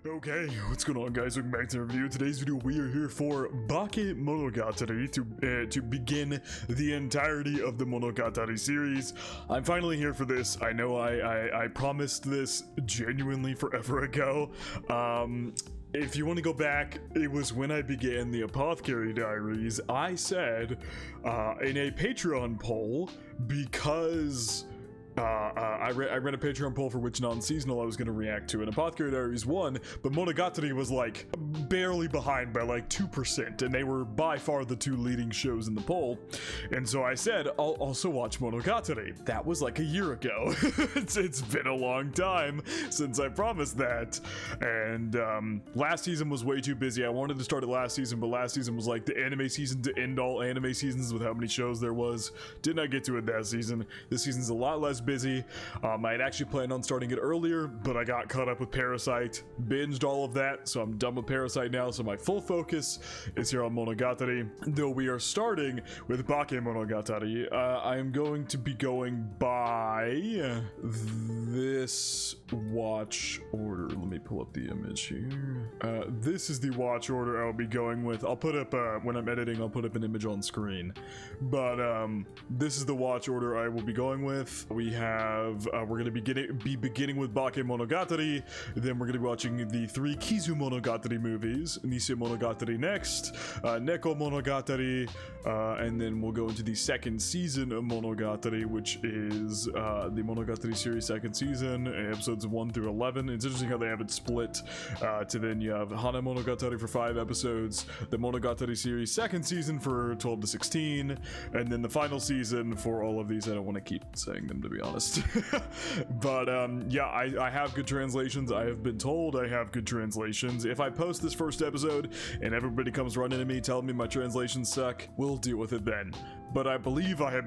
Okay, what's going on, guys? Welcome back to the review. Today's video, we are here for Bakemonogatari to begin the entirety of the Monogatari series. I'm finally here for this. I know I promised this genuinely forever ago. If you want to go back, it was when I began the Apothecary Diaries. I said in a Patreon poll, because I ran a Patreon poll for which non-seasonal I was going to react to, and Apothecary Diaries won, but Monogatari was like barely behind by like 2%, and they were by far the two leading shows in the poll. And so I said, I'll also watch Monogatari. That was like a year ago. it's been a long time since I promised that. And last season was way too busy. I wanted to start it last season, but last season was like the anime season to end all anime seasons with how many shows there was. Did not get to it that season. This season's a lot less busy. I had actually planned on starting it earlier, but I got caught up with Parasite, binged all of that, so I'm done with Parasite now, so my full focus is here on Monogatari, though we are starting with Bakemonogatari. I am going to be going by this watch order. Let me pull up the image here. This is the watch order I'll be going with. I'll put up, when I'm editing, I'll put up an image on screen, but this is the watch order I will be going with. We have, we're going to be beginning with Bakemonogatari, then we're going to be watching the 3 Kizumonogatari movies, Nisei Monogatari next, Neko Monogatari, and then we'll go into the second season of Monogatari, which is the Monogatari series second season, episodes 1 through 11. It's interesting how they have it split, to then you have Hana Monogatari for 5 episodes, the Monogatari series second season for 12 to 16, and then the final season for all of these. I don't want to keep saying them, to be honest. But yeah, I have good translations. I have been told I have good translations. If I post this first episode and everybody comes running to me telling me my translations suck, we'll deal with it then. But I believe I have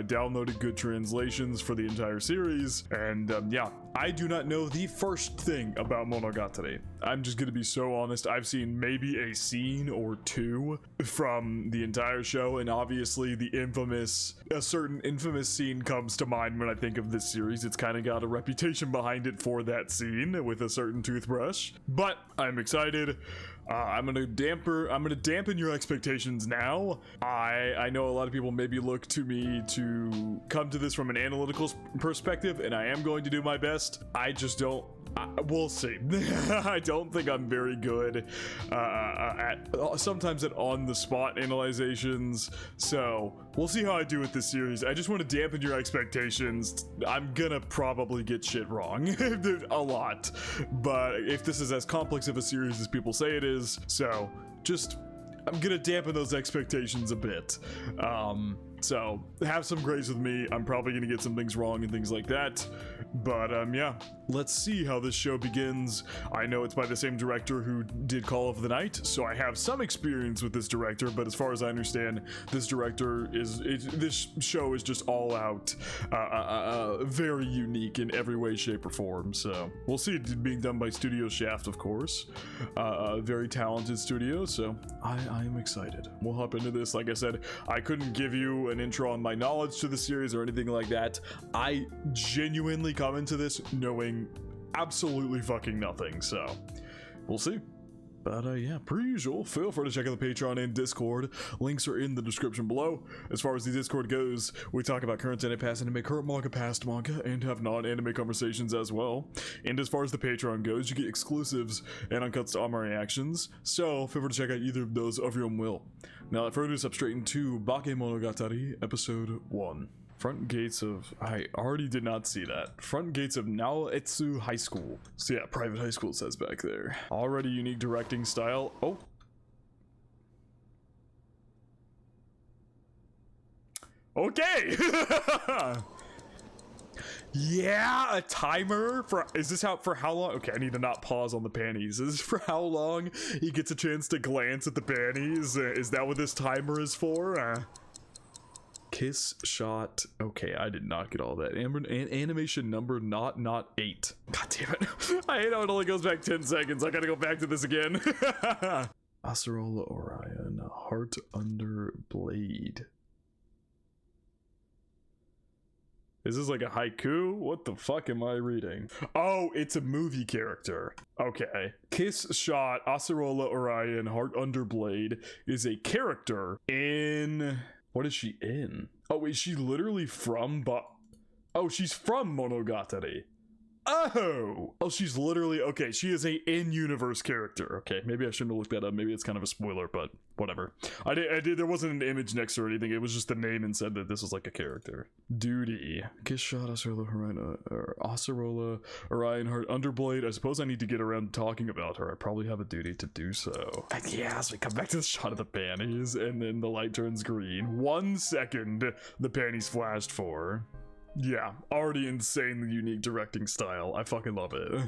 downloaded good translations for the entire series, and yeah, I do not know the first thing about Monogatari. I'm just gonna be so honest. I've seen maybe a scene or two from the entire show, and obviously a certain infamous scene comes to mind when I think of this series. It's kind of got a reputation behind it for that scene with a certain toothbrush, but I'm excited. I'm gonna dampen your expectations now. I know a lot of people maybe look to me to come to this from an analytical perspective, and I am going to do my best. I just don't. We'll see. I don't think I'm very good sometimes at on-the-spot analyzations, so we'll see how I do with this series. I just want to dampen your expectations. I'm gonna probably get shit wrong a lot, but if this is as complex of a series as people say it is, so just I'm gonna dampen those expectations a bit. So have some grace with me. I'm probably gonna get some things wrong and things like that, but yeah, let's see how this show begins. I know it's by the same director who did Call of the Night, so I have some experience with this director, but as far as I understand, this this show is just all out very unique in every way, shape, or form. So we'll see it being done by Studio Shaft, of course. Very talented studio, so I am excited. We'll hop into this. Like I said, I couldn't give you an intro on my knowledge to the series or anything like that. I genuinely come into this knowing absolutely fucking nothing, so we'll see. But yeah, per usual, feel free to check out the Patreon and Discord. Links are in the description below. As far as the Discord goes, we talk about current anime, past anime, current manga, past manga, and have non-anime conversations as well. And as far as the Patreon goes, you get exclusives and uncuts to all my reactions, so feel free to check out either of those of your own will. Now, without further ado, step straight into Bakemonogatari, Episode 1. Front gates of... I already did not see that. Front gates of Naoetsu High School. So yeah, private high school says back there. Already unique directing style. Oh. Okay! Yeah, a timer for... Is this for how long? Okay, I need to not pause on the panties. Is this for how long he gets a chance to glance at the panties? Is that what this timer is for? Kiss shot. Okay, I did not get all that. Animation number not 8. God damn it. I hate how it only goes back 10 seconds. I gotta go back to this again. Acerola Orion, Heart Under Blade. Is this like a haiku? What the fuck am I reading? Oh, it's a movie character. Okay. Kiss Shot Acerola Orion Heart Underblade is a character in... What is she in? Oh, is she literally from... Oh, she's from Monogatari. Oh, she's literally, okay, she is a in-universe character. Okay, maybe I shouldn't have looked that up. Maybe it's kind of a spoiler, but whatever. I did, there wasn't an image next to her or anything. It was just the name and said that this was like a character. Duty. Kiss Shot, Acerola, Orion Heart, Underblade. I suppose I need to get around to talking about her. I probably have a duty to do so. And yeah, so we come back to the shot of the panties, and then the light turns green. 1 second, the panties flashed for. Yeah, already insanely unique directing style. I fucking love it.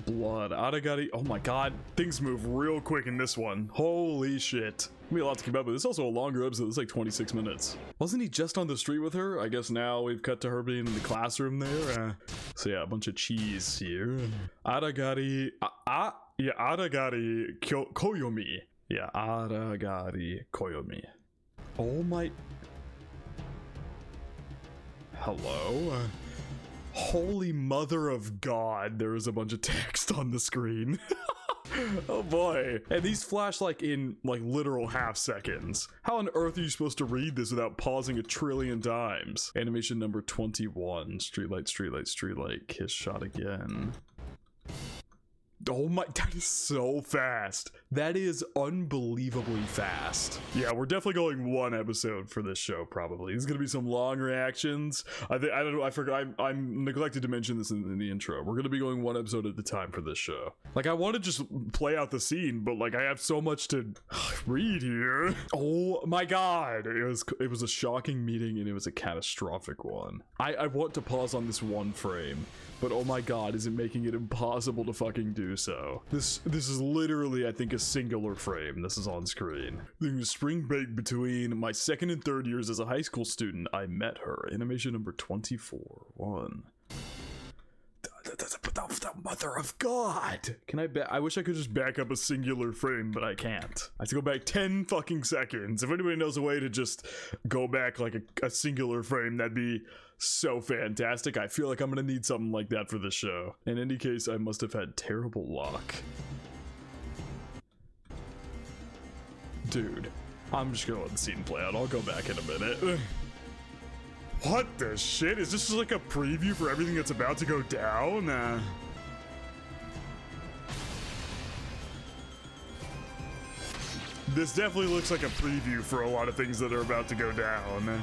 Blood. Aragari. Oh my god. Things move real quick in this one. Holy shit. Be a lot to keep up with. It's also a longer episode. It's like 26 minutes. Wasn't he just on the street with her? I guess now we've cut to her being in the classroom there. So yeah, a bunch of cheese here. Aragari. Yeah, Aragari Koyomi. Yeah, Aragari Koyomi. Oh my... Hello? Holy mother of God, there is a bunch of text on the screen. Oh boy. And these flash like in like literal half seconds. How on earth are you supposed to read this without pausing a trillion times? Animation number 21. Streetlight, streetlight, streetlight. Kiss shot again. Oh my, that is so fast. That is unbelievably fast. Yeah, we're definitely going 1 episode for this show, probably. There's gonna be some long reactions. I don't know, I forgot, I'm neglected to mention this in the intro. We're gonna be going 1 episode at a time for this show. Like, I want to just play out the scene, but like, I have so much to read here. Oh my god. It was a shocking meeting, and it was a catastrophic one. I want to pause on this 1 frame, but oh my god, is it making it impossible to fucking do so. This is literally, I think, a singular frame. This is on screen. During the spring break between my 2nd and 3rd years as a high school student, I met her. Animation number 24. 1. The mother of God. Can I wish I could just back up a singular frame, but I can't. I have to go back 10 fucking seconds. If anybody knows a way to just go back like a singular frame, that'd be so fantastic. I feel like I'm gonna need something like that for this show. In any case, I must have had terrible luck. Dude, I'm just gonna let the scene play out. I'll go back in a minute. What the shit? Is this just like a preview for everything that's about to go down? This definitely looks like a preview for a lot of things that are about to go down.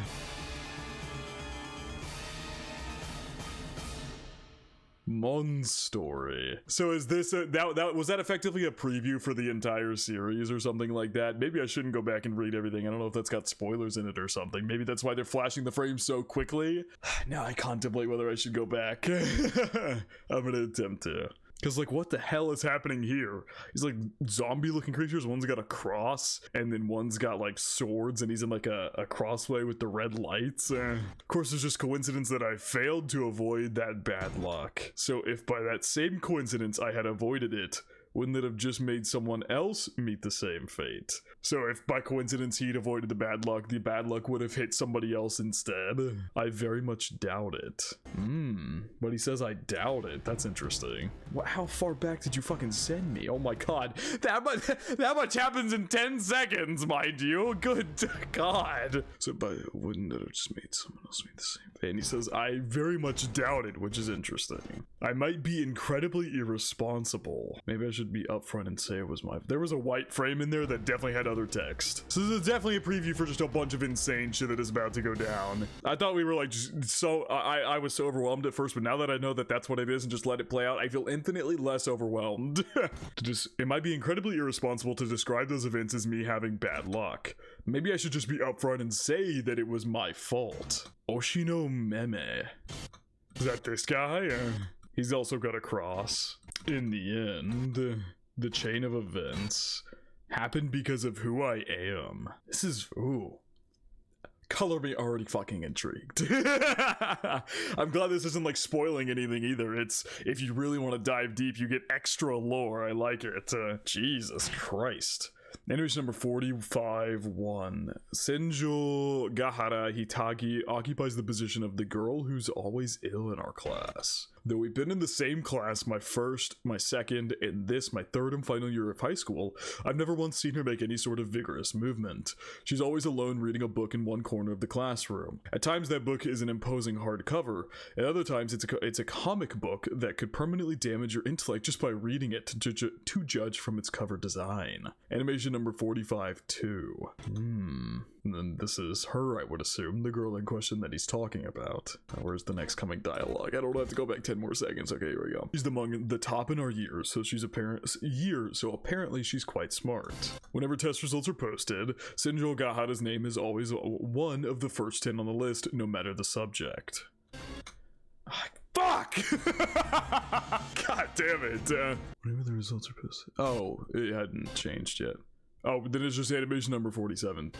Mon story. So is this was that effectively a preview for the entire series or something like that? Maybe I shouldn't go back and read everything. I don't know if that's got spoilers in it or something. Maybe that's why they're flashing the frames so quickly. Now I contemplate whether I should go back. I'm gonna attempt to. Because, like, what the hell is happening here? He's like zombie-looking creatures. One's got a cross, and then one's got, like, swords, and he's in, like, a crossway with the red lights. Of course, it's just coincidence that I failed to avoid that bad luck. So if by that same coincidence I had avoided it, wouldn't it have just made someone else meet the same fate? So if by coincidence he'd avoided the bad luck would have hit somebody else instead? I very much doubt it. But he says I doubt it. That's interesting. How far back did you fucking send me? Oh my god. That much happens in 10 seconds, mind you. Good god. So wouldn't it have just made someone else meet the same fate? And he says I very much doubt it, which is interesting. I might be incredibly irresponsible. Maybe I should be upfront and say it was there was a white frame in there that definitely had other text. So this is definitely a preview for just a bunch of insane shit that is about to go down. I thought we were like just so I was so overwhelmed at first, but now that I know that that's what it is and just let it play out, I feel infinitely less overwhelmed. It might be incredibly irresponsible to describe those events as me having bad luck. Maybe I should just be upfront and say that it was my fault. Oshino Meme. Is that this guy? He's also got a cross. In the end, the chain of events happened because of who I am. This is, ooh. Color me already fucking intrigued. I'm glad this isn't like spoiling anything either. It's, if you really want to dive deep, you get extra lore. I like it. Jesus Christ. Animation number 45-1. Senjougahara Hitagi occupies the position of the girl who's always ill in our class. Though we've been in the same class my first, my second, and this my third and final year of high school, I've never once seen her make any sort of vigorous movement. She's always alone reading a book in one corner of the classroom. At times that book is an imposing hardcover, at other times it's a comic book that could permanently damage your intellect just by reading it to judge from its cover design. Animation number 45-2. And then this is her, I would assume, the girl in question that he's talking about. Where's the next coming dialogue? I don't have to go back 10 more seconds. Okay, here we go. She's among the top in our year, so apparently she's quite smart. Whenever test results are posted, Senjougahara's name is always one of the first 10 on the list, no matter the subject. Fuck! God damn it. Whenever the results are posted. Oh, it hadn't changed yet. Oh, then it's just animation number 47-3.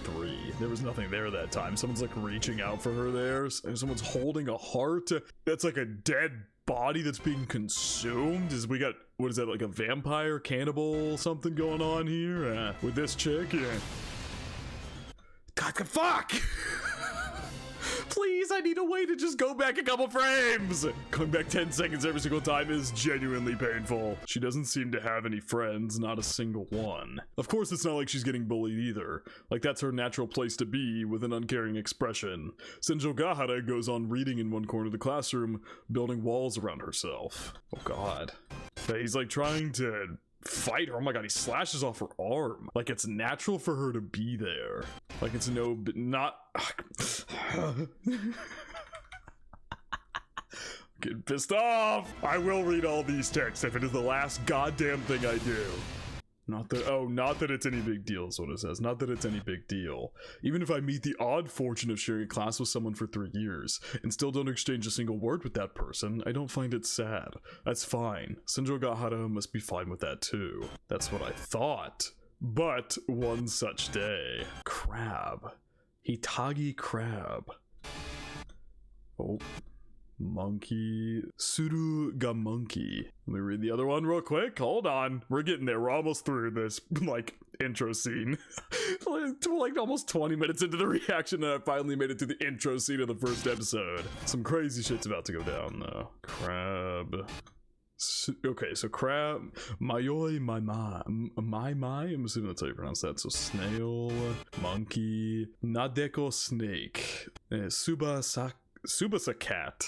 There was nothing there that time. Someone's like reaching out for her there. And someone's holding a heart. That's like a dead body that's being consumed. We got, what is that, like a vampire, cannibal, something going on here? With this chick? Yeah. God, fuck! Please, I need a way to just go back a couple frames! Going back 10 seconds every single time is genuinely painful. She doesn't seem to have any friends, not a single one. Of course, it's not like she's getting bullied either. Like, that's her natural place to be, with an uncaring expression. Senjougahara goes on reading in one corner of the classroom, building walls around herself. Oh god. He's like trying to fight her. Oh my god, he slashes off her arm. Like it's natural for her to be there. Like it's not getting pissed off. I will read all these texts if it is the last goddamn thing I do. Not that it's any big deal is what it says. Not that it's any big deal. Even if I meet the odd fortune of sharing a class with someone for 3 years and still don't exchange a single word with that person, I don't find it sad. That's fine. Senjougahara must be fine with that too. That's what I thought. But one such day. Crab. Hitagi crab. Oh. Monkey. Suruga monkey. Let me read the other one real quick. Hold on. We're getting there. We're almost through this, like, intro scene. like almost 20 minutes into the reaction, and I finally made it to the intro scene of the first episode. Some crazy shit's about to go down, though. Crab. Okay, so crab. Mayoi mai. I'm assuming that's how you pronounce that. So snail. Monkey. Nadeko snake. Subasa cat.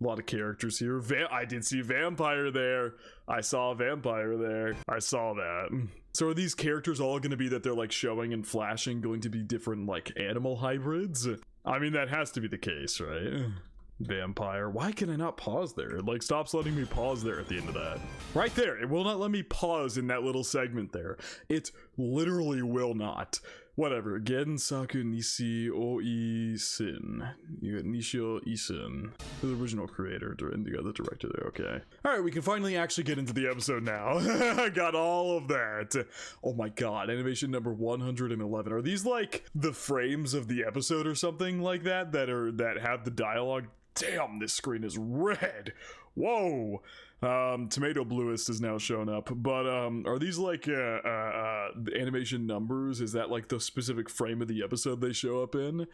A lot of characters here. I did see vampire there. I saw a vampire there. I saw that. So are these characters all going to be that they're like showing and flashing going to be different like animal hybrids? I mean, that has to be the case, right? Vampire. Why can I not pause there? It like stops letting me pause there at the end of that. Right there. It will not let me pause in that little segment there. It literally will not. Whatever. Gensaku Nishi Oi Sin. You got Nishio Isin, the original creator, and you got the director there. Okay. Alright, we can finally actually get into the episode now. I got all of that. Oh my god. Animation number 111. Are these like the frames of the episode or something like that that have the dialogue? Damn, this screen is red. Whoa. Tomato bluest has now shown up, but are these like the animation numbers? Is that like the specific frame of the episode they show up in? I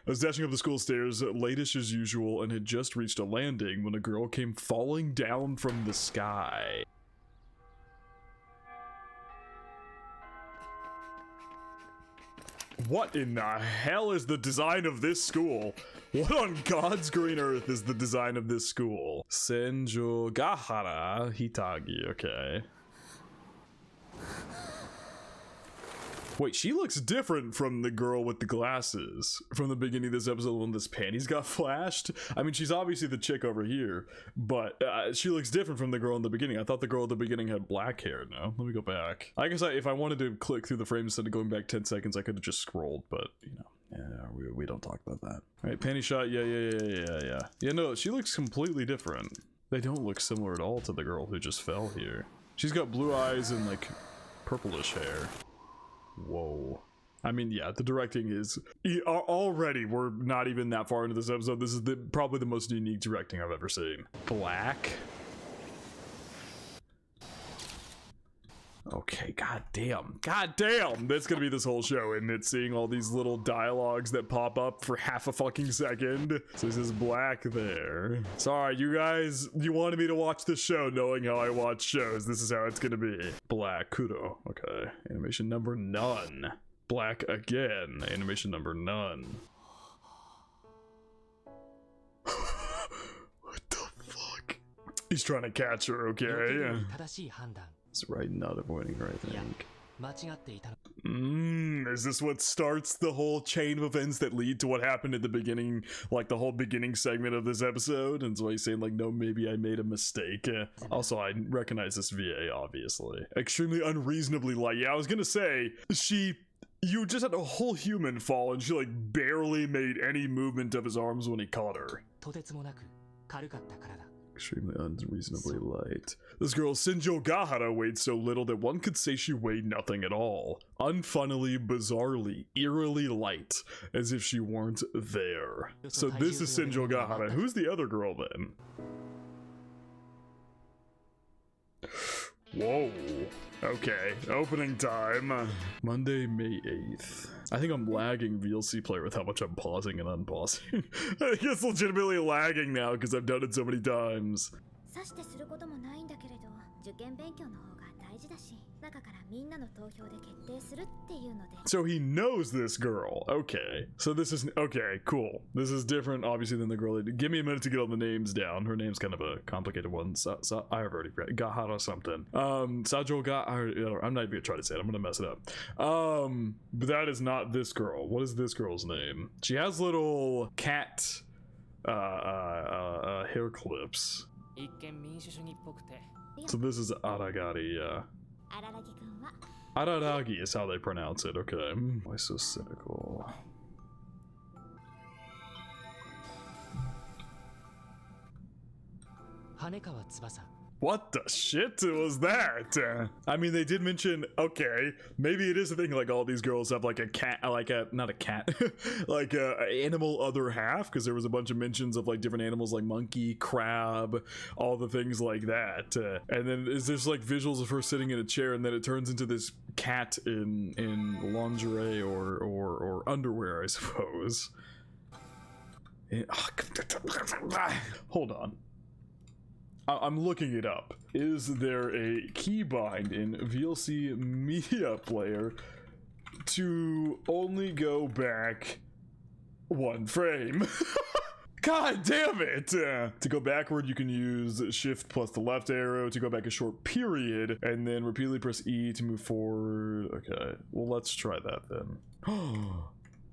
was dashing up the school stairs, late-ish as usual, and had just reached a landing when a girl came falling down from the sky. What in the hell is the design of this school? What on God's green earth is the design of this school? Senjougahara Hitagi, okay. Wait, she looks different from the girl with the glasses from the beginning of this episode when this panties got flashed. I mean, she's obviously the chick over here, but she looks different from the girl in the beginning. I thought the girl at the beginning had black hair. No, let me go back. I guess if I wanted to click through the frame instead of going back 10 seconds, I could have just scrolled, but you know. Yeah, we don't talk about that. All right, panty shot. Yeah. Yeah, no, she looks completely different. They don't look similar at all to the girl who just fell here. She's got blue eyes and like purplish hair. Whoa. I mean, yeah, the directing is already. We're not even that far into this episode. This is probably the most unique directing I've ever seen. Black. Okay, goddamn. That's gonna be this whole show, isn't it? Seeing all these little dialogues that pop up for half a fucking second. So this is black there. Sorry, you guys, you wanted me to watch this show knowing how I watch shows. This is how it's gonna be. Black, Kuro. Okay. Animation number none. Black again. Animation number none. What the fuck? He's trying to catch her, okay? It's right, not avoiding her, I think. Is this what starts the whole chain of events that lead to what happened at the beginning, like the whole beginning segment of this episode? And so he's saying like, no, maybe I made a mistake. Also, I recognize this VA, obviously. Extremely unreasonably light. Yeah, I was gonna say, you just had a whole human fall and she like barely made any movement of his arms when he caught her. Extremely unreasonably light. This girl Senjougahara weighed so little that one could say she weighed nothing at all. Unfunnily, bizarrely, eerily light, as if she weren't there. So this is Senjougahara. Who's the other girl then? Whoa. Okay, opening time. Monday, May 8th. I think I'm lagging VLC player with how much I'm pausing and unpausing. I think it's legitimately lagging now because I've done it so many times. So he knows this girl. Okay. So this is okay, cool. This is different obviously than the girl. Give me a minute to get all the names down. Her name's kind of a complicated one. I've already read Gahara something. Sajo Gahara. I'm not even gonna try to say it. I'm gonna mess it up. But that is not this girl. What is this girl's name? She has little cat hair clips. So this is Aragari, yeah. Araragi is how they pronounce it, okay. Why so cynical? What the shit was that? I mean, they did mention, okay, maybe it is a thing, like all these girls have like a cat, not a cat, like a animal other half, because there was a bunch of mentions of like different animals like monkey, crab, all the things like that. And then is there's like visuals of her sitting in a chair and then it turns into this cat in lingerie or underwear, I suppose. Hold on. I'm looking it up. Is there a keybind in VLC Media Player to only go back one frame? God damn it! To go backward, you can use shift plus the left arrow to go back a short period, and then repeatedly press E to move forward. Okay, well, let's try that then.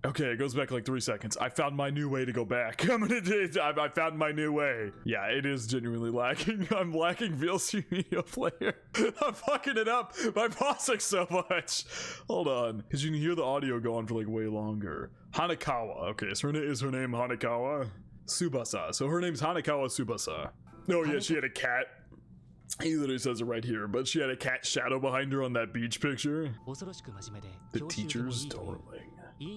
Okay, it goes back like 3 seconds. I found my new way to go back. I found my new way. Yeah, it is genuinely lacking. I'm lacking VLC Media Player. I'm fucking it up by pausing so much. Hold on, because you can hear the audio go on for like way longer. Hanekawa. Okay, so is her name Hanekawa? Tsubasa. So her name's Hanekawa Tsubasa. Oh yeah, she had a cat. He literally says it right here, but she had a cat shadow behind her on that beach picture. The teacher's darling.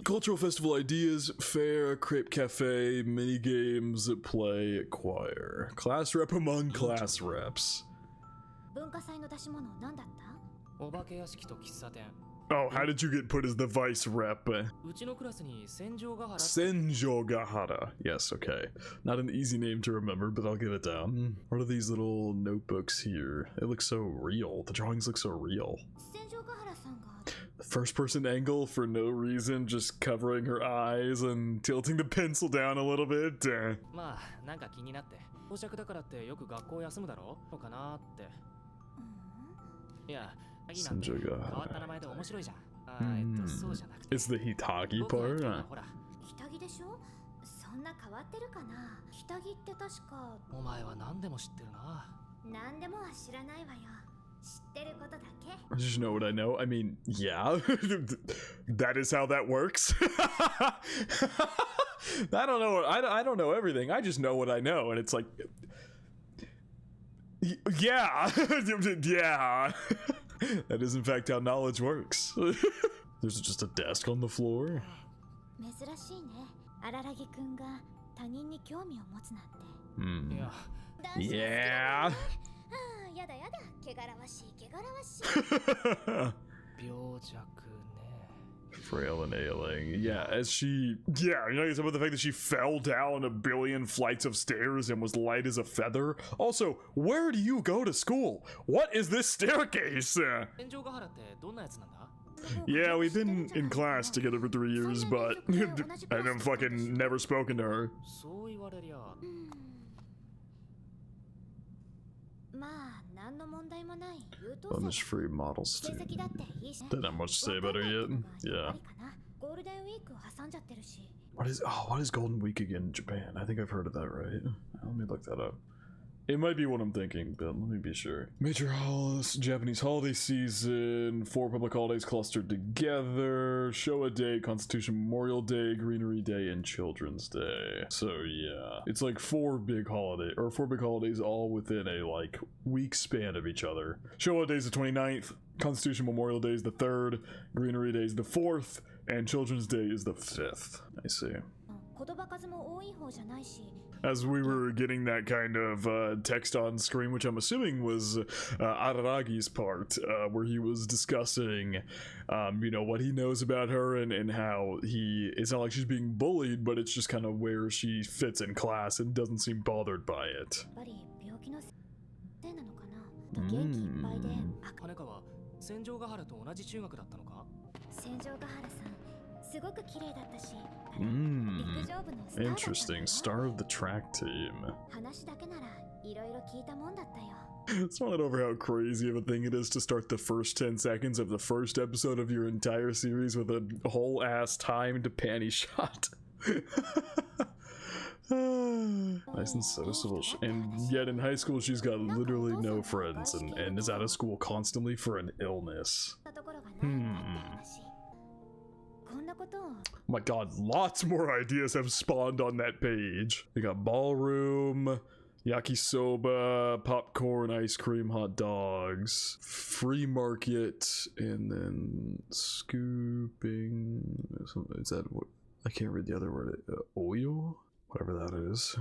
Cultural festival ideas, fair, crepe cafe, mini games, play, choir. Class rep among class reps. Oh, how did you get put as the vice rep? Senjougahara. Yes, okay. Not an easy name to remember, but I'll get it down. What are these little notebooks here? It looks so real. The drawings look so real. First person angle for no reason, just covering her eyes and tilting the pencil down a little bit. Senjougahara. It's the Hitagi part. I just know what I know. I mean, yeah. That is how that works. I don't know. I don't know everything. I just know what I know, and it's like, yeah, yeah. That is in fact how knowledge works. There's just a desk on the floor. Yeah. Frail and ailing. Yeah, as she... Yeah, you know, it's about the fact that she fell down a billion flights of stairs and was light as a feather. Also, where do you go to school? What is this staircase? Yeah, we've been in class together for 3 years, but I've fucking never spoken to her. Bonus free model student. Didn't have much to say about her yet. Yeah. What is Golden Week again in Japan? I think I've heard of that, right? Let me look that up. It might be what I'm thinking, but let me be sure. Major holidays, Japanese holiday season, 4 public holidays clustered together, Showa Day, Constitution Memorial Day, Greenery Day, and Children's Day. So yeah, it's like 4 big holidays all within a like week span of each other. Showa Day is the 29th, Constitution Memorial Day is the 3rd, Greenery Day is the 4th, and Children's Day is the 5th. I see. As we were getting that kind of text on screen, which I'm assuming was Araragai's part, where he was discussing, you know, what he knows about her and how it's not like she's being bullied, but it's just kind of where she fits in class and doesn't seem bothered by it. Interesting. Star of the track team. It's not over how crazy of a thing it is to start the first 10 seconds of the first episode of your entire series with a whole ass timed panty shot. Nice and sociable. And yet in high school she's got literally no friends and is out of school constantly for an illness. My god, lots more ideas have spawned on that page. We got ballroom, yakisoba, popcorn, ice cream, hot dogs, free market, and then scooping. Is that what? I can't read the other word. Oyo? Whatever that is.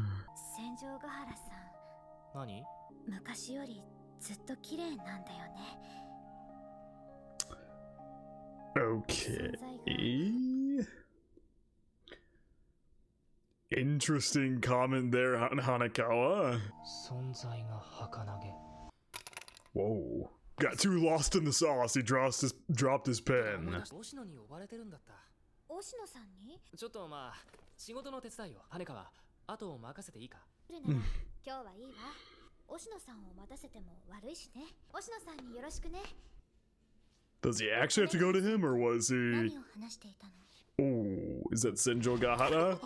Okay. Interesting comment there, Hanakawa. Whoa. Got too lost in the sauce, he dropped his pen. Does he actually have to go to him, or was he... Oh, is that Senjougahara?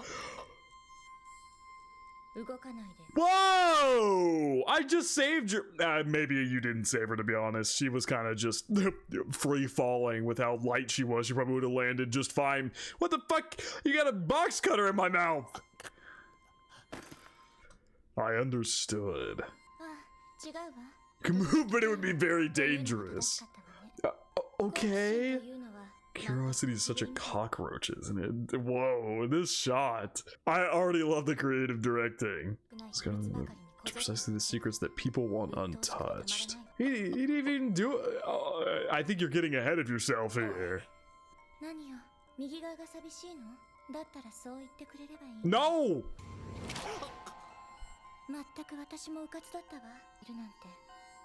Whoa! I just saved your... maybe you didn't save her, to be honest. She was kind of just free-falling with how light she was. She probably would have landed just fine. What the fuck? You got a box cutter in my mouth! I understood. But it would be very dangerous. Okay. Curiosity is such a cockroach, isn't it? Whoa, this shot. I already love the creative directing. It's precisely the secrets that people want untouched. He didn't even do it. Oh, I think you're getting ahead of yourself here. No!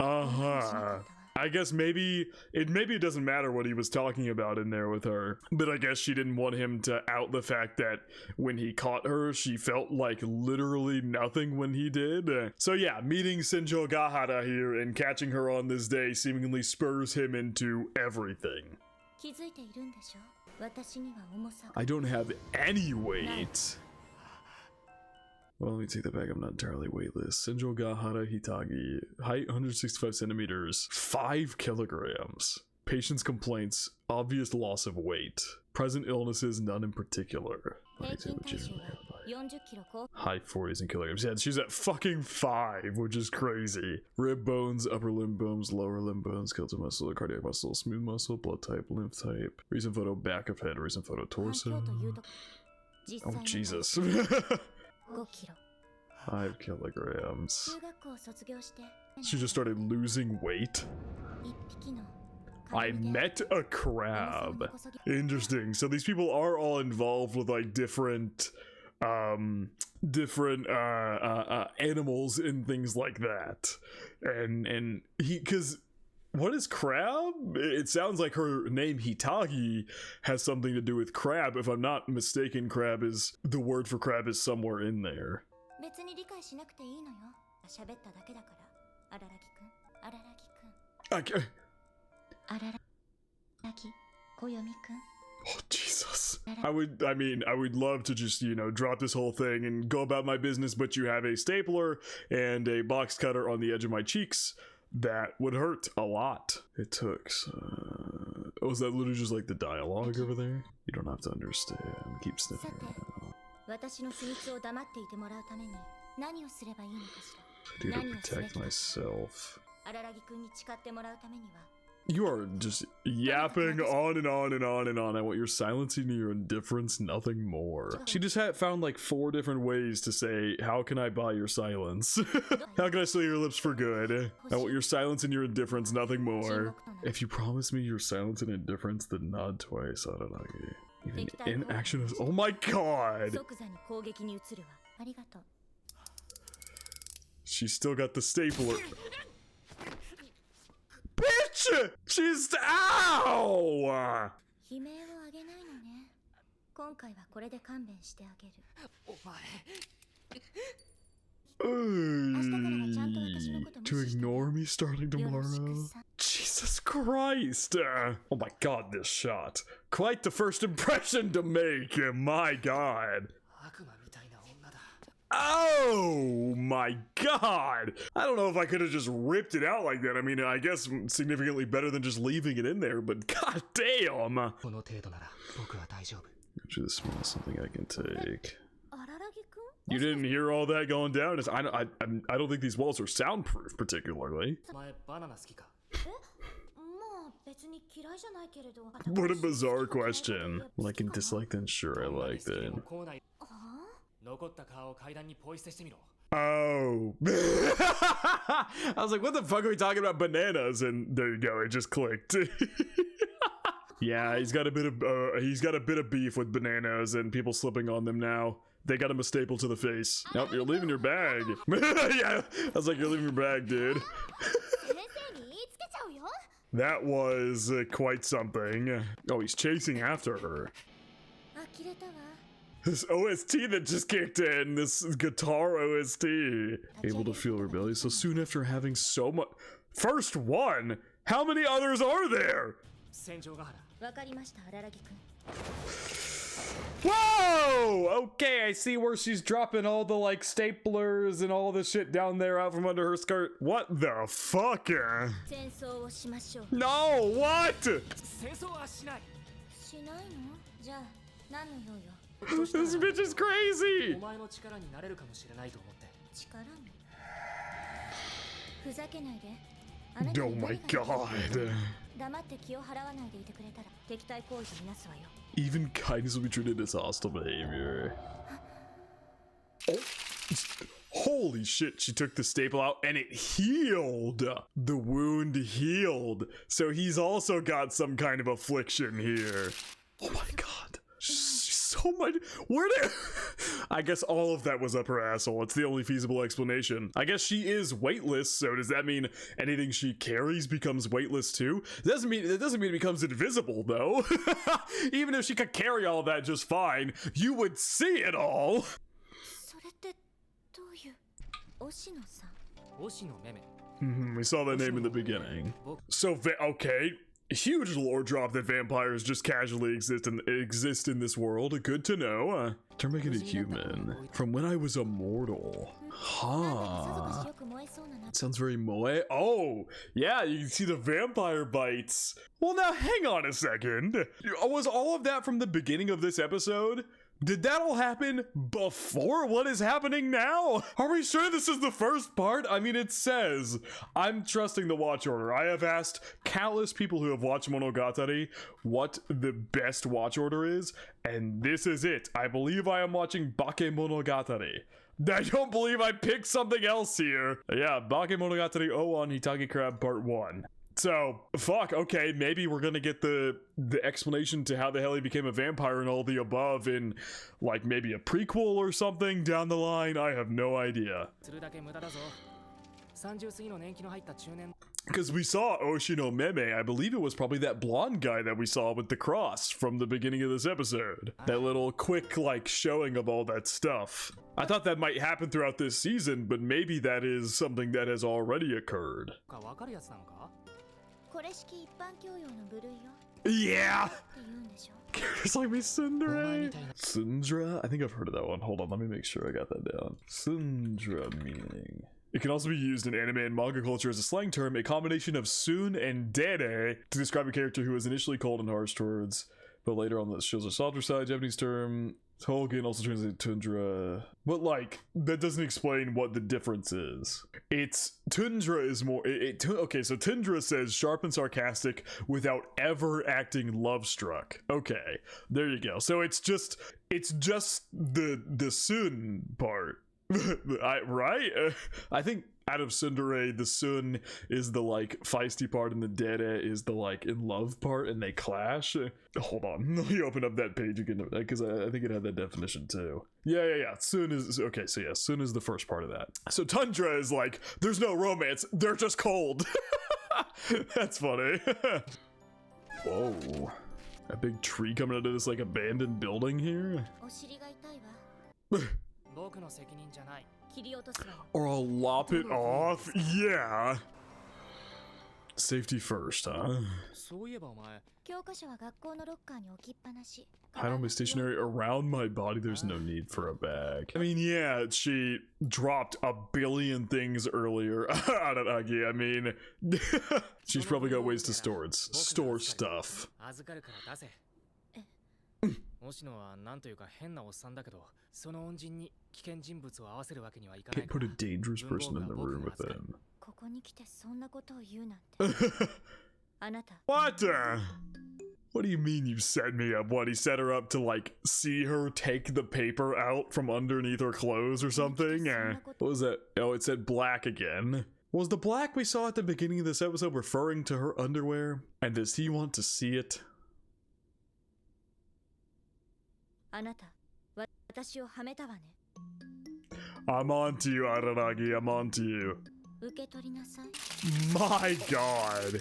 Uh-huh. I guess maybe it doesn't matter what he was talking about in there with her, but I guess she didn't want him to out the fact that when he caught her, she felt like literally nothing when he did. So yeah, meeting Senjougahara here and catching her on this day seemingly spurs him into everything. I don't have any weight. Well, let me take that back. I'm not entirely weightless. Senjougahara Hitagi. Height 165 centimeters. 5 kilograms. Patient's complaints. Obvious loss of weight. Present illnesses, none in particular. High 40s in kilograms. Yeah, she's at fucking 5, which is crazy. Rib bones, upper limb bones, lower limb bones, skeletal muscle, cardiac muscle, smooth muscle, blood type, lymph type. Recent photo, back of head. Recent photo, torso. Oh, Jesus. 5 kilograms. She just started losing weight. I met a crab. Interesting. So these people are all involved with like different animals and things like that. And because what is crab? It sounds like her name Hitagi has something to do with crab. If I'm not mistaken, crab is the word for crab is somewhere in there. Okay. Oh Jesus. I would love to just, you know, drop this whole thing and go about my business, but you have a stapler and a box cutter on the edge of my cheeks. That would hurt a lot. It took oh, is that literally just like the dialogue over there? You don't have to understand. Keep sniffing. I do to protect myself. You are just yapping on and on and on and on. I want your silence and your indifference, nothing more. She just found like 4 different ways to say, how can I buy your silence? How can I steal your lips for good? I want your silence and your indifference, nothing more. If you promise me your silence and indifference, then nod twice, Araragi. Even inaction is— oh my god! She's still got the stapler. Bitch! She's— ow! To ignore me starting tomorrow? Jesus Christ! Oh my god, this shot. Quite the first impression to make, my god. Oh my god! I don't know if I could have just ripped it out like that. I mean, I guess significantly better than just leaving it in there, but god damn! Actually, this smells something I can take. You didn't hear all that going down? I don't think these walls are soundproof particularly. What a bizarre question. Like and dislike, then sure, I liked it. Oh. I was like, what the fuck are we talking about? Bananas? And there you go, it just clicked. Yeah, he's got a bit of beef with bananas and people slipping on them now. They got him a staple to the face. Nope, you're leaving your bag. Yeah, I was like, you're leaving your bag, dude. That was quite something. Oh, he's chasing after her. This OST that just kicked in, this guitar OST. Able to feel rebellious so soon after having so much— first one? How many others are there? Whoa! Okay, I see where she's dropping all the like staplers and all the shit down there out from under her skirt. What the fuck? No, what? This bitch is crazy! Oh my god. Even kindness will be treated as hostile behavior. Oh. Holy shit, she took the staple out and it healed. The wound healed. So he's also got some kind of affliction here. Oh my god. So much— where did— I guess all of that was up her asshole. It's the only feasible explanation. I guess she is weightless, so does that mean anything she carries becomes weightless too? It doesn't mean it becomes invisible though. Even if she could carry all that just fine, you would see it all. We saw that name in the beginning. So, okay. Huge lore drop that vampires just casually exist in this world. Good to know. Turn back into human. From when I was a mortal. Huh. Sounds very moe. Oh, yeah, you can see the vampire bites. Well, now hang on a second. Was all of that from the beginning of this episode? Did that all happen before what is happening now? Are we sure this is the first part? I mean, it says, I'm trusting the watch order. I have asked countless people who have watched Monogatari what the best watch order is, and this is it. I believe I am watching Bakemonogatari. I don't believe I picked something else here. Yeah, Bakemonogatari 01 Hitagi Crab Part 1. So, fuck, okay, maybe we're gonna get the explanation to how the hell he became a vampire and all the above in, like, maybe a prequel or something down the line. I have no idea. Because we saw Oshino Meme, I believe it was probably that blonde guy that we saw with the cross from the beginning of this episode. That little quick, like, showing of all that stuff. I thought that might happen throughout this season, but maybe that is something that has already occurred. Yeah! Characters like me, Sundra. Sundra? I think I've heard of that one. Hold on, let me make sure I got that down. Sundra meaning. It can also be used in anime and manga culture as a slang term, a combination of sun and dere to describe a character who was initially cold and harsh towards, but later on that shows a softer side. Japanese term. Tolkien also translates tundra. But like, that doesn't explain what the difference is. It's tundra is more okay, so tundra says sharp and sarcastic without ever acting love struck. Okay, there you go. So it's just the sun part. Right? I think out of tsundere, the sun is the like feisty part and the dere is the like in love part, and they clash. Hold on, let me open up that page again because I think it had that definition too. Yeah. Sun is okay. So yeah, sun is the first part of that. So tundra is like there's no romance; they're just cold. That's funny. Whoa, a big tree coming out of this like abandoned building here. Or I'll lop it off? Yeah. Safety first, huh? Hide on my stationery around my body, there's no need for a bag. I mean, yeah, she dropped a billion things earlier. Araragi, I mean, she's probably got ways to store stuff. Can't put a dangerous person in the room with them. What? What do you mean you set me up? What, he set her up to like see her take the paper out from underneath her clothes or something? What was that? Oh, it said black again. Was the black we saw at the beginning of this episode referring to her underwear? And does he want to see it? I'm on to you, Araragi, I'm on to you. My god.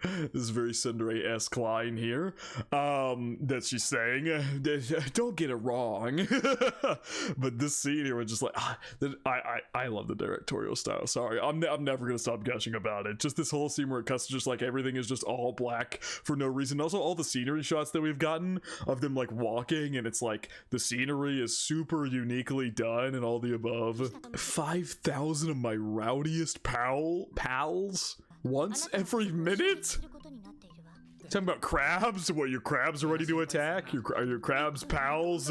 This is very tsundere-esque line here that she's saying. Don't get it wrong. But this scene here was just like, I love the directorial style. Sorry, I'm never gonna stop gushing about it. Just this whole scene where it cuts to just like everything is just all black for no reason. Also, all the scenery shots that we've gotten of them like walking, and it's like the scenery is super uniquely done and all the above. 5,000 of my rowdiest pals once every minute? Talking about crabs? What, your crabs are ready to attack? Are your crabs pals?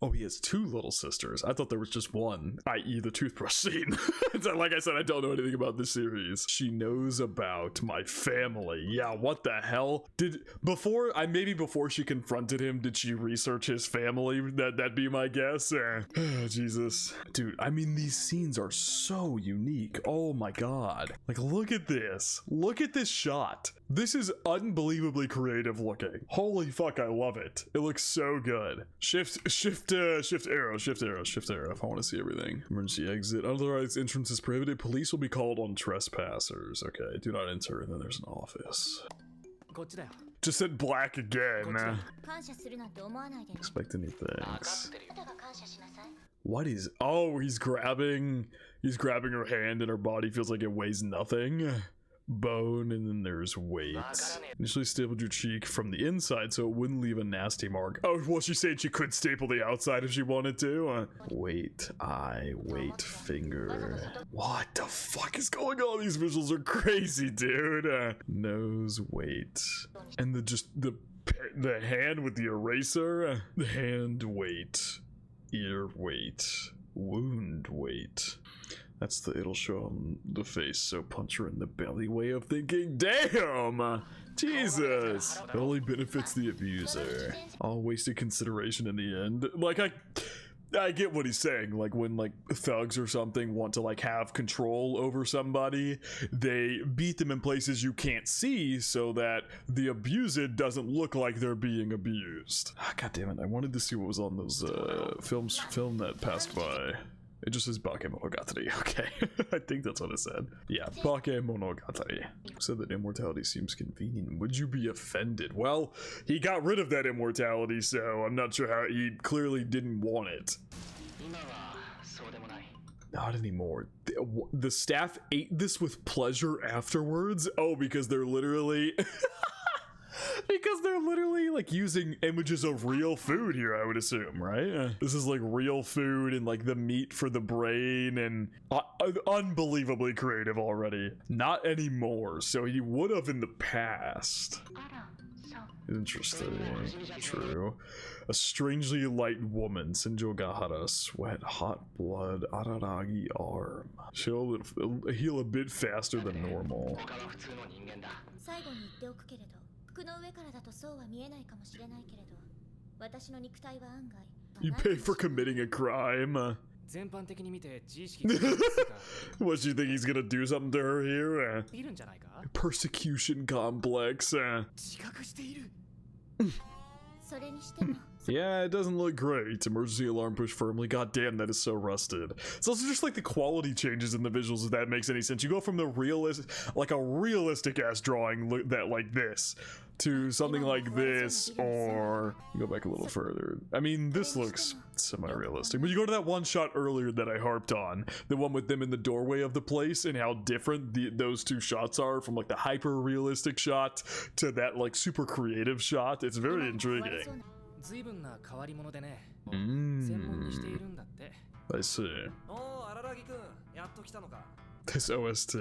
Oh, he has two little sisters. I thought there was just one, i.e. the toothbrush scene. Like I said, I don't know anything about this series. She knows about my family. Yeah, what the hell? Maybe before she confronted him, did she research his family? That'd be my guess. Oh, Jesus. Dude, I mean, these scenes are so unique. Oh my god. Like, look at this. Look at this shot. This is unbelievably creative looking. Holy fuck, I love it. It looks so good. Shift arrow if I want to see everything. Emergency exit. Unauthorized entrance is prohibited. Police will be called on trespassers. Okay, do not enter. And then there's an office. Just said black again. Expect any things. What is... Oh, he's grabbing her hand and her body feels like it weighs nothing. Bone, and then there's weight. Initially stapled your cheek from the inside so it wouldn't leave a nasty mark. Oh, well, she said she could staple the outside if she wanted to. Weight, eye, weight, finger. What the fuck is going on? These visuals are crazy, dude. Nose, weight. And the hand with the eraser. The hand weight. Ear weight. Wound weight. It'll show him the face, so punch her in the belly way of thinking. Damn! Jesus! It only benefits the abuser. All wasted consideration in the end. Like, I get what he's saying. Like, when, like, thugs or something want to, like, have control over somebody, they beat them in places you can't see so that the abused doesn't look like they're being abused. Ah, God damn it. I wanted to see what was on those, film that passed by. It just says Bakemonogatari. Okay. I think that's what it said. Yeah, Bakemonogatari. Said that immortality seems convenient. Would you be offended? Well, he got rid of that immortality, so I'm not sure how. He clearly didn't want it. Not anymore. The staff ate this with pleasure afterwards? Oh, because they're literally... Because they're literally like using images of real food here, I would assume, right? This is like real food and like the meat for the brain, and unbelievably creative already. Not anymore, so he would have in the past. Interesting. True. A strangely light woman, Senjougahara, sweat, hot blood, Araragi arm. She'll heal a bit faster than normal. You pay for committing a crime. What, do you think he's gonna do something to her here? Persecution complex. Yeah, it doesn't look great. Emergency alarm pushed firmly. God damn, that is so rusted. It's also just like the quality changes in the visuals, if that makes any sense. You go from the like a realistic ass drawing that like this to something like this, or you go back a little further. I mean, this looks semi-realistic, but you go to that one shot earlier that I harped on, the one with them in the doorway of the place, and how different those two shots are from like the hyper-realistic shot to that like super creative shot. It's very intriguing. I see. This OST.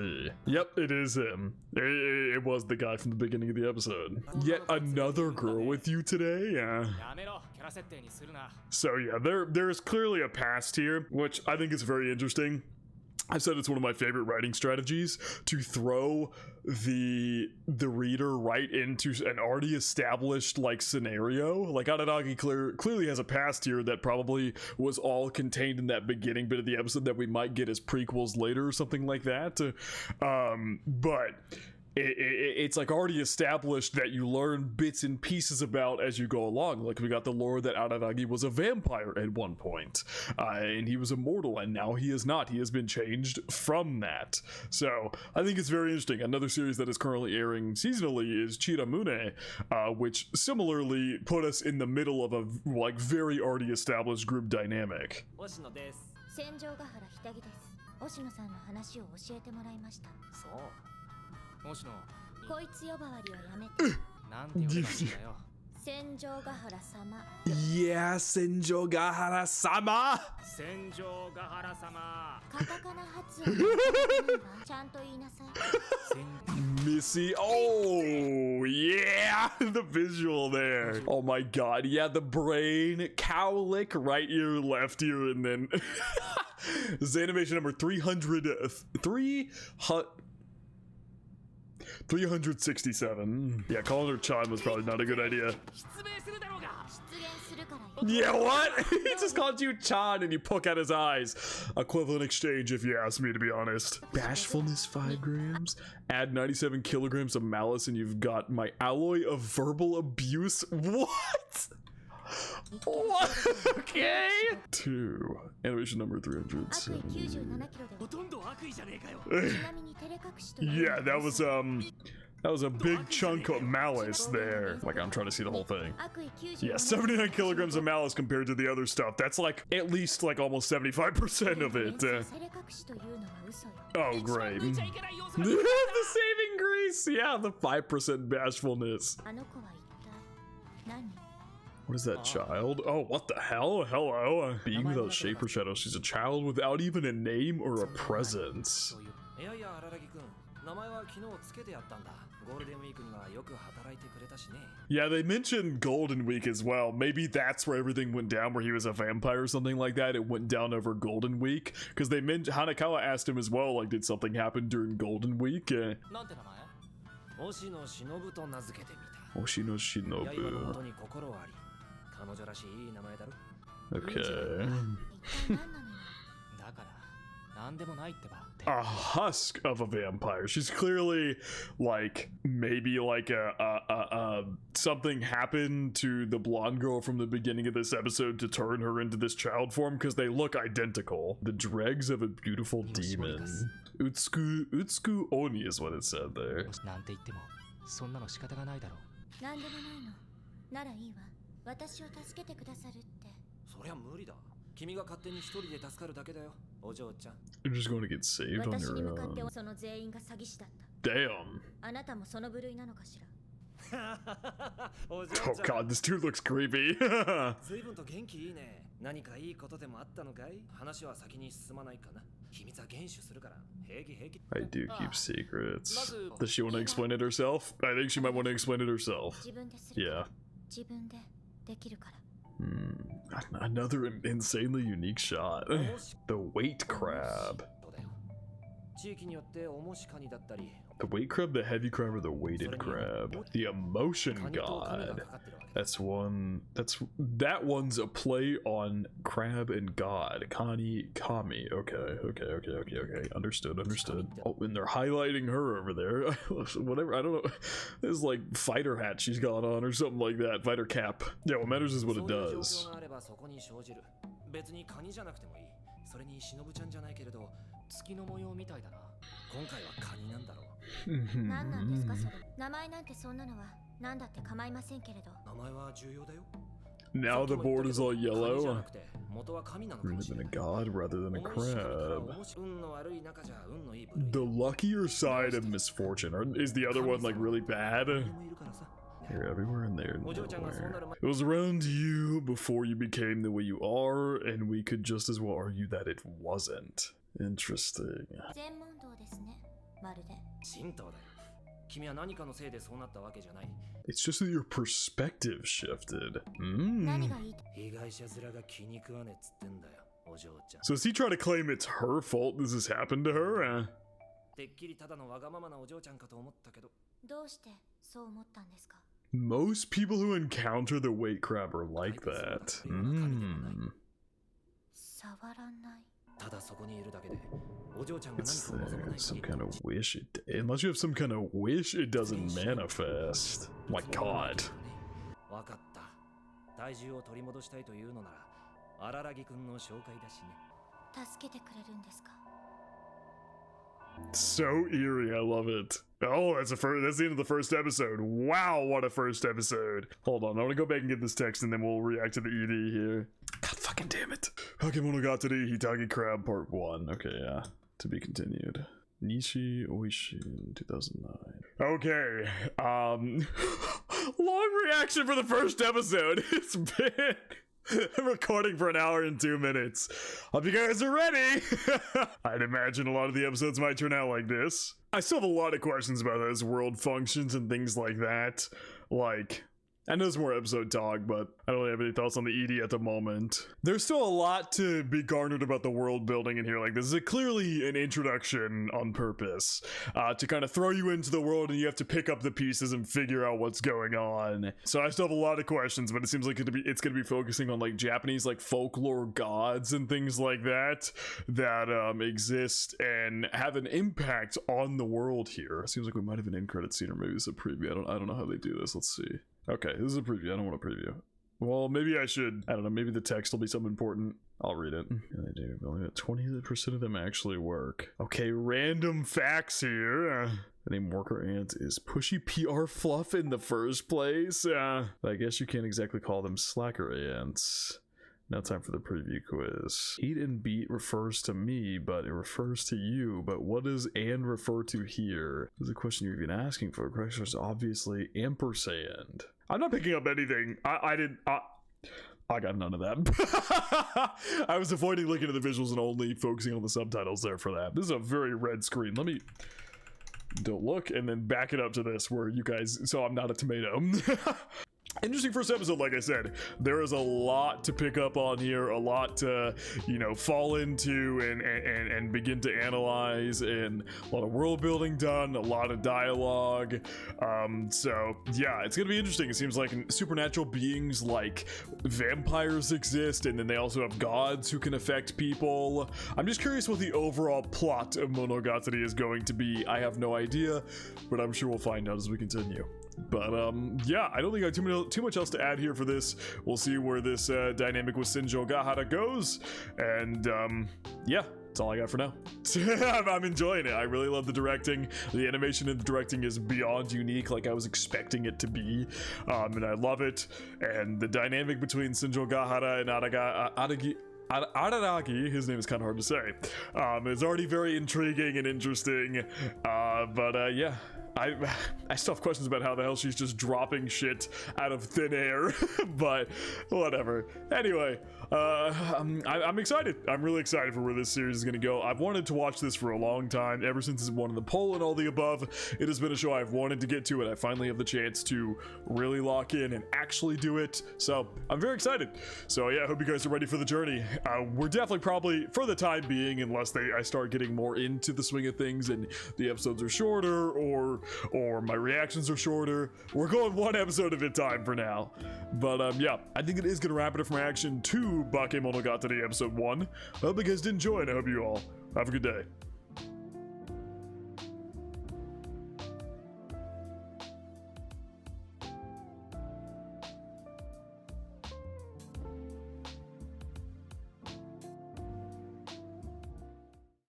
Yep, it is him. It was the guy from the beginning of the episode. Yet another girl with you today? Yeah. So yeah, there is clearly a past here, which I think is very interesting. I've said it's one of my favorite writing strategies to throw the reader right into an already established like scenario. Like Araragi clearly has a past here that probably was all contained in that beginning bit of the episode that we might get as prequels later or something like that. But it's like already established that you learn bits and pieces about as you go along. Like we got the lore that Araragi was a vampire at one point, and he was immortal, and now he is not. He has been changed from that. So I think it's very interesting. Another series that is currently airing seasonally is Chiramune, which similarly put us in the middle of a like very already established group dynamic. Yeah, Senjougahara-sama! Missy, oh yeah, the visual there. Oh my god, yeah, the brain, cowlick, right ear, left ear, and then this is animation number 367. Yeah, calling her Chan was probably not a good idea. Yeah, what? He just called you Chan and you poke out his eyes. Equivalent exchange, if you ask me, to be honest. Bashfulness 5 grams. Add 97 kilograms of malice and you've got my alloy of verbal abuse. What? What? Okay. 2. Animation number 300. Yeah, that was a big chunk of malice there. Like, I'm trying to see the whole thing. Yeah, 79 kilograms of malice compared to the other stuff. That's like at least like almost 75% of it. Oh, great. The saving grace. Yeah, the 5% bashfulness. What is that child? Oh, what the hell? Hello. Being without shape or shadow, she's a child without even a name or a presence. Yeah, they mentioned Golden Week as well. Maybe that's where everything went down, where he was a vampire or something like that. It went down over Golden Week. Because they mentioned, Hanakawa asked him as well, like, did something happen during Golden Week? Oshino Shinobu. Okay. A husk of a vampire. She's clearly like, maybe like something happened to the blonde girl from the beginning of this episode to turn her into this child form, because they look identical. The dregs of a beautiful demon. Utsuku Oni is what it said there. You're just going to get saved on your own. Damn. Oh god, this dude looks creepy. I do keep secrets. Does she want to explain it herself? I think she might want to explain it herself. Yeah. Another insanely unique shot. The weight crab. The weight crab, the heavy crab, or the weighted crab? The emotion god. That one's a play on crab and god. Kami. Okay. Understood. Oh, and they're highlighting her over there. Whatever, I don't know. There's like fighter hat she's got on or something like that. Fighter cap. Yeah, what matters is what it does. Now the board is all yellow. Rather than a god, rather than a crab. The luckier side of misfortune, or is the other one like really bad? You're everywhere and there nowhere. It was around you before you became the way you are, and we could just as well argue that it wasn't. Interesting. It's just that your perspective shifted. So is he trying to claim it's her fault this has happened to her? Most people who encounter the weight crab are like that. It's there, some kind of wish. Unless you have some kind of wish, it doesn't manifest. My god. So eerie, I love it. Oh, that's the end of the first episode. Wow, what a first episode. Hold on, I want to go back and get this text and then we'll react to the ED here. God fucking damn it. Bakemonogatari Hitagi Crab Part 1. Okay, yeah. To be continued. Nishi Oishin 2009. Okay, long reaction for the first episode. It's been... I'm recording for 1 hour and 2 minutes. Hope you guys are ready. I'd imagine a lot of the episodes might turn out like this. I still have a lot of questions about those world functions and things like that. Like, I know there's more episode talk, but I don't really have any thoughts on the ED at the moment. There's still a lot to be garnered about the world building in here. Like, this is clearly an introduction on purpose to kind of throw you into the world, and you have to pick up the pieces and figure out what's going on. So I still have a lot of questions, but it seems like it's going to be focusing on like Japanese like folklore gods and things like that exist and have an impact on the world here. It seems like we might have an end credit scene, or maybe it's a preview. I don't know how they do this. Let's see. Okay, this is a preview. I don't want a preview. Well, maybe I should. I don't know. Maybe the text will be something important. I'll read it. Yeah, they do. Only 20% of them actually work. Okay, random facts here. The name Worker Ant is pushy PR fluff in the first place. I guess you can't exactly call them slacker ants. Now time for the preview quiz. Eat and beat refers to me, but it refers to you. But what does and refer to here? This is a question you're even asking for. The question is obviously ampersand. I'm not picking up anything. I got none of that. I was avoiding looking at the visuals and only focusing on the subtitles there for that. This is a very red screen. Let me don't look, and then back it up to this where you guys, so I'm not a tomato. Interesting first episode, like I said. There is a lot to pick up on here, a lot to, you know, fall into and begin to analyze, and a lot of world building done, a lot of dialogue. So yeah, it's gonna be interesting. It seems like supernatural beings like vampires exist, and then they also have gods who can affect people. I'm just curious what the overall plot of Monogatari is going to be. I have no idea, but I'm sure we'll find out as we continue. But yeah, I don't think I have too much else to add here for this. We'll see where this dynamic with Senjougahara goes, and yeah, that's all I got for now. I'm enjoying it. I really love the directing. The animation and the directing is beyond unique, like I was expecting it to be, and I love it. And the dynamic between Senjougahara and Araragi, his name is kind of hard to say, is already very intriguing and interesting, but yeah, I still have questions about how the hell she's just dropping shit out of thin air, but whatever. Anyway, I'm excited. I'm really excited for where this series is going to go. I've wanted to watch this for a long time, ever since it won the poll and all the above. It has been a show I've wanted to get to, and I finally have the chance to really lock in and actually do it. So I'm very excited. So yeah, I hope you guys are ready for the journey. We're definitely probably, for the time being, unless I start getting more into the swing of things and the episodes are shorter, or my reactions are shorter, we're going one episode at a time for now. But yeah, I think it is going to wrap it up from reaction to Bakemonogatari episode 1. I hope you guys did enjoy, and I hope you all have a good day.